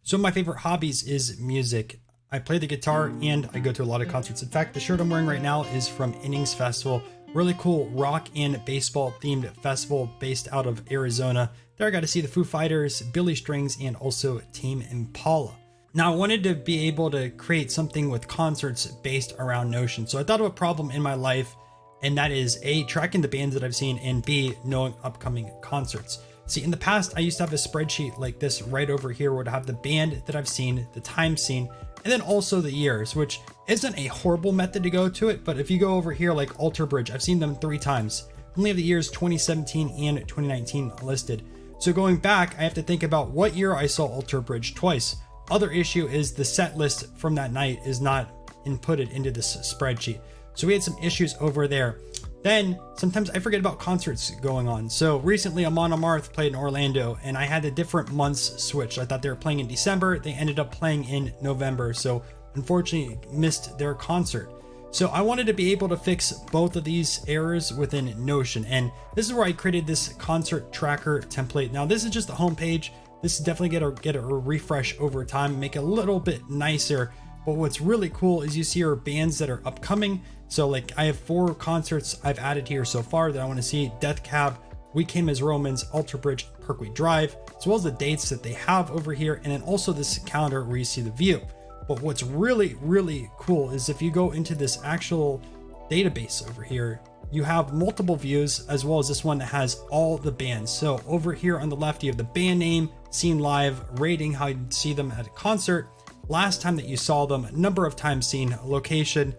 So my favorite hobbies is music. I play the guitar and I go to a lot of concerts. In fact, the shirt I'm wearing right now is from Innings Festival. Really cool rock and baseball themed festival based out of Arizona. There I got to see the Foo Fighters, Billy Strings, and also Tame Impala. Now I wanted to be able to create something with concerts based around Notion. So I thought of a problem in my life, and that is A, tracking the bands that I've seen, and B, knowing upcoming concerts. See, in the past, I used to have a spreadsheet like this right over here where I'd have the band that I've seen, the time seen, and then also the years, which isn't a horrible method to go to it. But if you go over here like Alter Bridge, I've seen them 3 times. Only have the years 2017 and 2019 listed. So going back, I have to think about what year I saw Alter Bridge twice. Other issue is the set list from that night is not inputted into this spreadsheet. So we had some issues over there. Then sometimes I forget about concerts going on. So recently Amon Amarth played in Orlando and I had the different months switched. I thought they were playing in December. They ended up playing in November. So unfortunately missed their concert. So I wanted to be able to fix both of these errors within Notion. And this is where I created this concert tracker template. Now this is just the home page. This is definitely get a refresh over time, make it a little bit nicer. But what's really cool is you see our bands that are upcoming. So like I have 4 concerts I've added here so far that I want to see: Death Cab, We Came as Romans, Alter Bridge, Parkway Drive, as well as the dates that they have over here. And then also this calendar where you see the view. But what's really, really cool is if you go into this actual database over here, you have multiple views as well as this one that has all the bands. So over here on the left, you have the band name, seen live, rating, how you see them at a concert, last time that you saw them, number of times seen, location,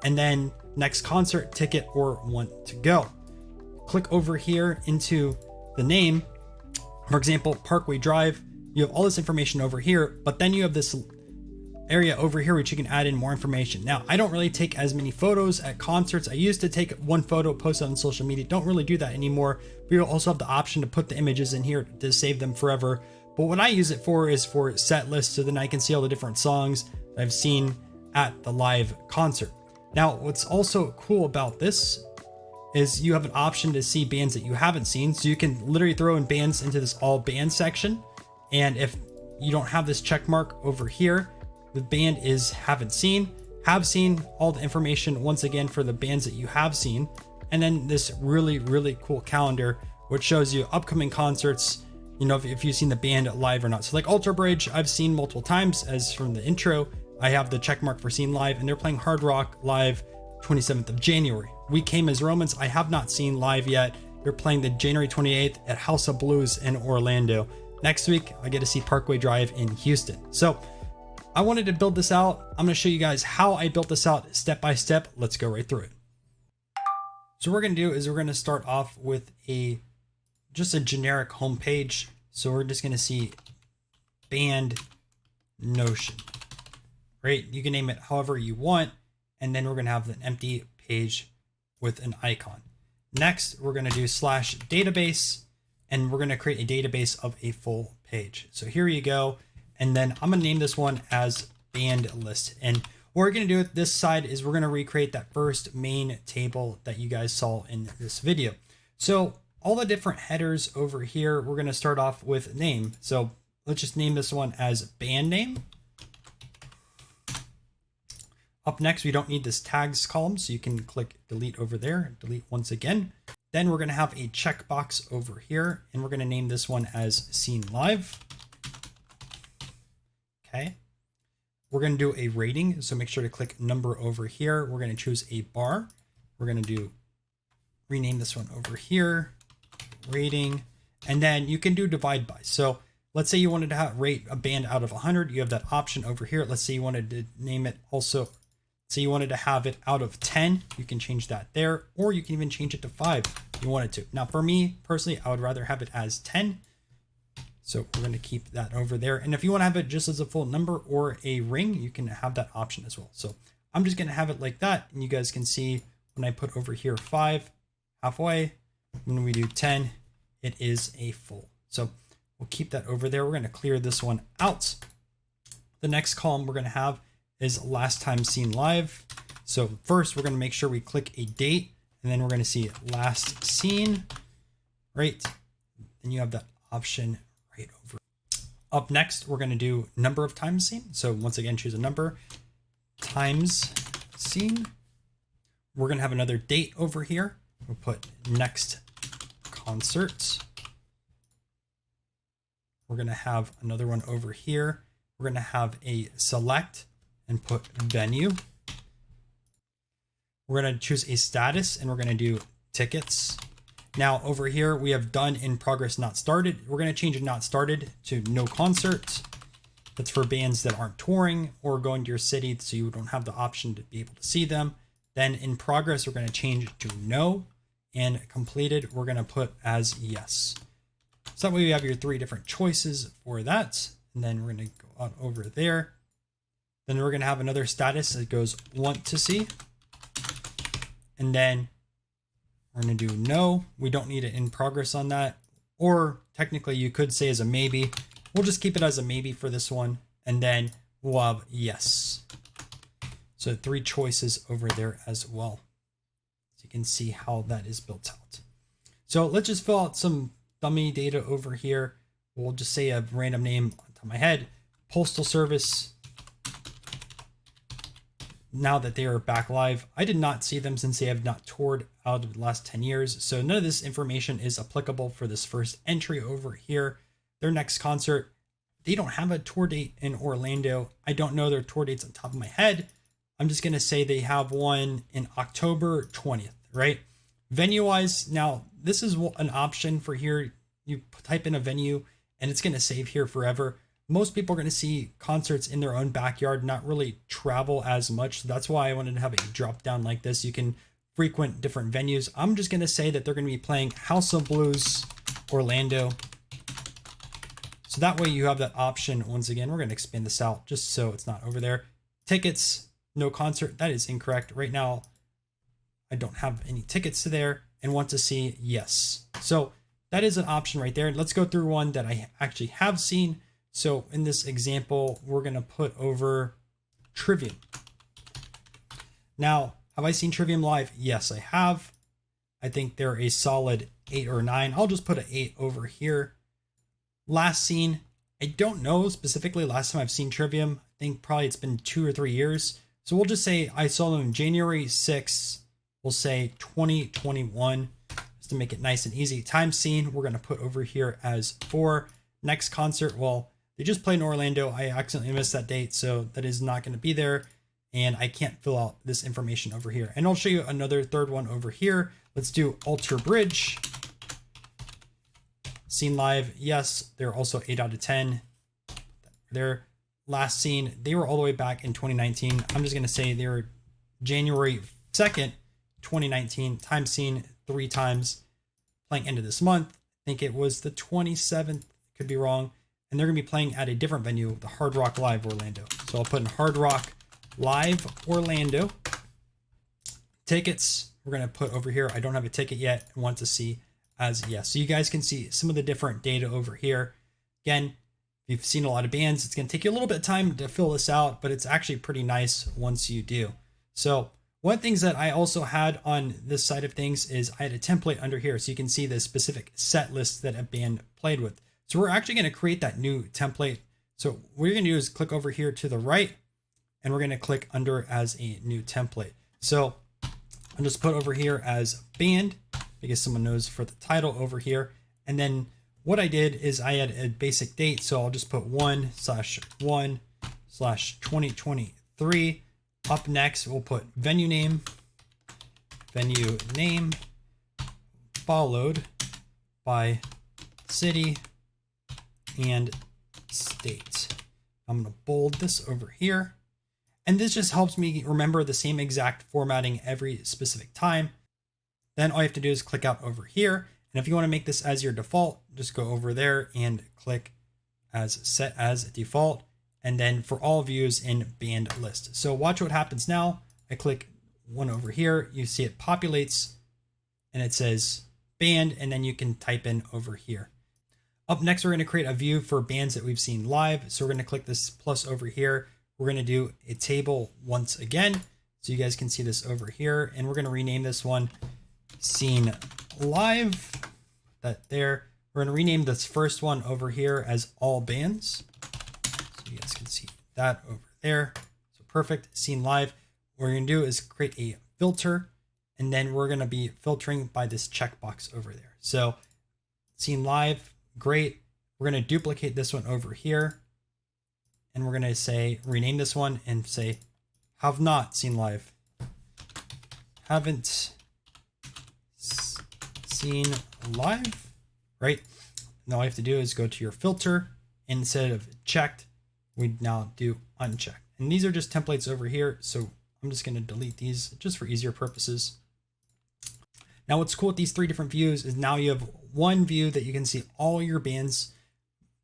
and then next concert, ticket, or want to go. Click over here into the name. For example, Parkway Drive, you have all this information over here, but then you have this area over here which you can add in more information. Now, I don't really take as many photos at concerts. I used to take one photo, post it on social media. Don't really do that anymore. But you also have the option to put the images in here to save them forever. But what I use it for is for set lists, so then I can see all the different songs I've seen at the live concert. Now, what's also cool about this is you have an option to see bands that you haven't seen. So you can literally throw in bands into this all band section. And if you don't have this check mark over here, the band is haven't seen, have seen, all the information once again for the bands that you have seen. And then this really, really cool calendar, which shows you upcoming concerts, you know, if you've seen the band live or not. So like Alter Bridge, I've seen multiple times, as from the intro. I have the check mark for seen live, and they're playing Hard Rock live 27th of January. We Came as Romans, I have not seen live yet. They're playing the January 28th at House of Blues in Orlando. Next week, I get to see Parkway Drive in Houston. So I wanted to build this out. I'm going to show you guys how I built this out step by step. Let's go right through it. So what we're going to do is we're going to start off with just a generic home page. So we're just going to see band Notion, right? You can name it however you want. And then we're going to have an empty page with an icon. Next, we're going to do /database, and we're going to create a database of a full page. So here you go. And then I'm going to name this one as band list. And what we're going to do with this side is we're going to recreate that first main table that you guys saw in this video. So all the different headers over here, we're going to start off with name. So let's just name this one as band name. Up next, we don't need this tags column, so you can click delete over there, delete once again. Then we're going to have a checkbox over here, and we're going to name this one as seen live. Okay. We're going to do a rating. So make sure to click number over here. We're going to choose a bar. We're going to rename this one over here, rating, and then you can do divide by. So let's say you wanted to rate a band out of 100. You have that option over here. Let's say you wanted to name it also. So you wanted to have it out of 10. You can change that there, or you can even change it to 5 if you wanted to. Now for me personally, I would rather have it as 10. So we're going to keep that over there. And if you want to have it just as a full number or a ring, you can have that option as well. So I'm just going to have it like that. And you guys can see when I put over here 5 halfway, when we do 10, it is a full. So we'll keep that over there. We're going to clear this one out. The next column we're going to have is last time seen live. So first we're going to make sure we click a date, and then we're going to see last seen, right? Then you have that option right over. Up next, we're going to do number of times seen. So once again, choose a number, times seen. We're going to have another date over here. We'll put next concert. We're going to have another one over here. We're going to have a select and put venue. We're going to choose a status and we're going to do tickets. Now over here, we have done in progress, not started. We're going to change not started to no concert. That's for bands that aren't touring or going to your city, so you don't have the option to be able to see them. Then in progress, we're going to change to no, and completed, we're going to put as yes. So that way we have your 3 different choices for that. And then we're going to go on over there. Then we're going to have another status that goes want to see. And then we're going to do no. We don't need it in progress on that. Or technically you could say as a maybe. We'll just keep it as a maybe for this one. And then we'll have yes. So 3 choices over there as well. So you can see how that is built out. So let's just fill out some dummy data over here. We'll just say a random name on top of my head. Postal Service. Now that they are back live, I did not see them since they have not toured out of the last 10 years. So none of this information is applicable for this first entry over here. Their next concert, they don't have a tour date in Orlando. I don't know their tour dates on top of my head. I'm just going to say they have one in October 20th, right? Venue wise, now this is an option for here. You type in a venue and it's going to save here forever. Most people are going to see concerts in their own backyard, not really travel as much. So that's why I wanted to have a drop down like this. You can frequent different venues. I'm just going to say that they're going to be playing House of Blues, Orlando. So that way you have that option. Once again, we're going to expand this out just so it's not over there. Tickets, no concert. That is incorrect. Right now, I don't have any tickets to there and want to see yes. So that is an option right there. Let's go through one that I actually have seen. So in this example, we're going to put over Trivium. Now, have I seen Trivium live? Yes, I have. I think they're a solid 8 or 9. I'll just put an 8 over here. Last seen, I don't know specifically last time I've seen Trivium. I think probably it's been 2 or 3 years. So we'll just say I saw them January 6th. We'll say 2021, just to make it nice and easy. Time seen, we're going to put over here as 4. Next concert, well, they just played in Orlando. I accidentally missed that date, so that is not going to be there. And I can't fill out this information over here. And I'll show you another third one over here. Let's do Alter Bridge. Seen live, yes, they're also 8 out of 10. Their last seen, they were all the way back in 2019. I'm just going to say they were January 2nd, 2019. Time seen 3 times. Playing end of this month. I think it was the 27th. Could be wrong. And they're going to be playing at a different venue, the Hard Rock Live Orlando. So I'll put in Hard Rock Live Orlando. Tickets, we're going to put over here. I don't have a ticket yet. I want to see as yes. So you guys can see some of the different data over here. Again, if you've seen a lot of bands, it's going to take you a little bit of time to fill this out, but it's actually pretty nice once you do. So one of the things that I also had on this side of things is I had a template under here. So you can see the specific set list that a band played with. So we're actually going to create that new template. So what you're going to do is click over here to the right, and we're going to click under as a new template. So I'll just put over here as band, because someone knows for the title over here. And then what I did is I had a basic date. So I'll just put 1/1/2023. Up next, we'll put venue name, followed by city and state. I'm going to bold this over here. And this just helps me remember the same exact formatting every specific time. Then all you have to do is click out over here. And if you want to make this as your default, just go over there and click as set as default. And then for all views in band list. So watch what happens now. I click one over here. You see it populates and it says band, and then you can type in over here. Up next, we're going to create a view for bands that we've seen live. So we're going to click this plus over here. We're going to do a table once again. So you guys can see this over here. And we're going to rename this one Seen Live. That there. We're going to rename this first one over here as All Bands. You guys can see that over there. So perfect, seen live. What we're gonna do is create a filter, and then we're gonna be filtering by this checkbox over there. So seen live, great. We're gonna duplicate this one over here, and we're gonna say, rename this one and say, have not seen live. Haven't seen live, right? And all you have to do is go to your filter. Instead of checked, we now do unchecked. And these are just templates over here. So I'm just going to delete these just for easier purposes. Now what's cool with these three different views is now you have one view that you can see all your bands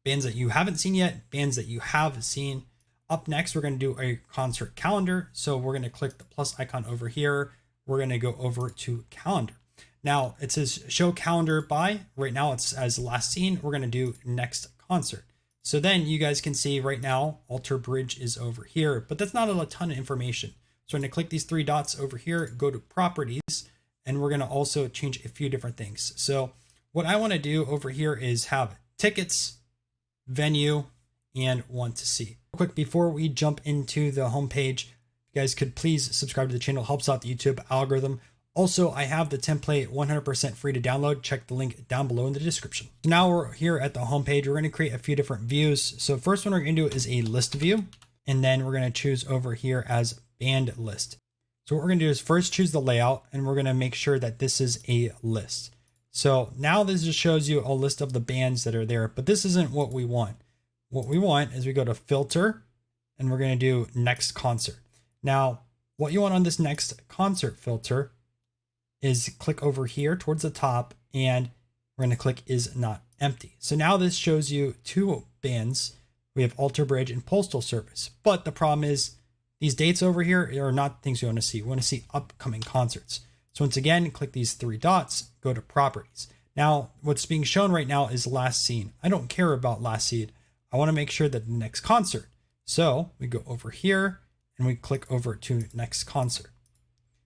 that you haven't seen yet, bands that you have seen. Up next, we're going to do a concert calendar. So we're going to click the plus icon over here. We're going to go over to calendar. Now it says show calendar by, right now it's as last seen. We're going to do next concert. So then you guys can see right now, Alter Bridge is over here, but that's not a ton of information. So I'm going to click these three dots over here, go to properties, and we're going to also change a few different things. So what I want to do over here is have tickets, venue, and want to see. Real quick, before we jump into the homepage, you guys could please subscribe to the channel, helps out the YouTube algorithm. Also, I have the template 100% free to download. Check the link down below in the description. Now we're here at the homepage. We're going to create a few different views. So first one we're going to do is a list view, and then we're going to choose over here as band list. So what we're going to do is first choose the layout, and we're going to make sure that this is a list. So now this just shows you a list of the bands that are there, but this isn't what we want. What we want is we go to filter, and we're going to do next concert. Now, what you want on this next concert filter is click over here towards the top, and we're going to click is not empty. So now this shows you two bands. We have Alter Bridge and Postal Service, but the problem is these dates over here are not things we want to see. We want to see upcoming concerts. So once again, click these three dots, go to properties. Now what's being shown right now is last seen. I don't care about last seen. I want to make sure that the next concert. So we go over here and we click over to next concert.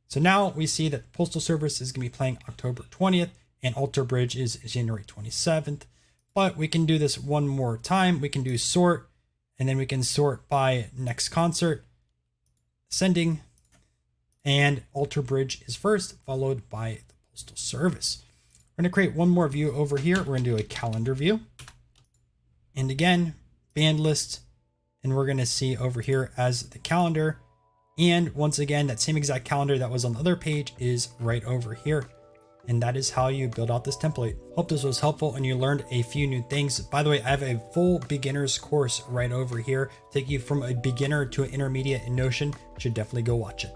So now we see that Postal Service is going to be playing October 20th and Alter Bridge is January 27th. But we can do this one more time. We can do sort, and then we can sort by next concert, ascending, and Alter Bridge is first, followed by the Postal Service. We're going to create one more view over here. We're going to do a calendar view. And again, band list, and we're going to see over here as the calendar. And once again, that same exact calendar that was on the other page is right over here. And that is how you build out this template. Hope this was helpful and you learned a few new things. By the way, I have a full beginner's course right over here, take you from a beginner to an intermediate in Notion. You should definitely go watch it.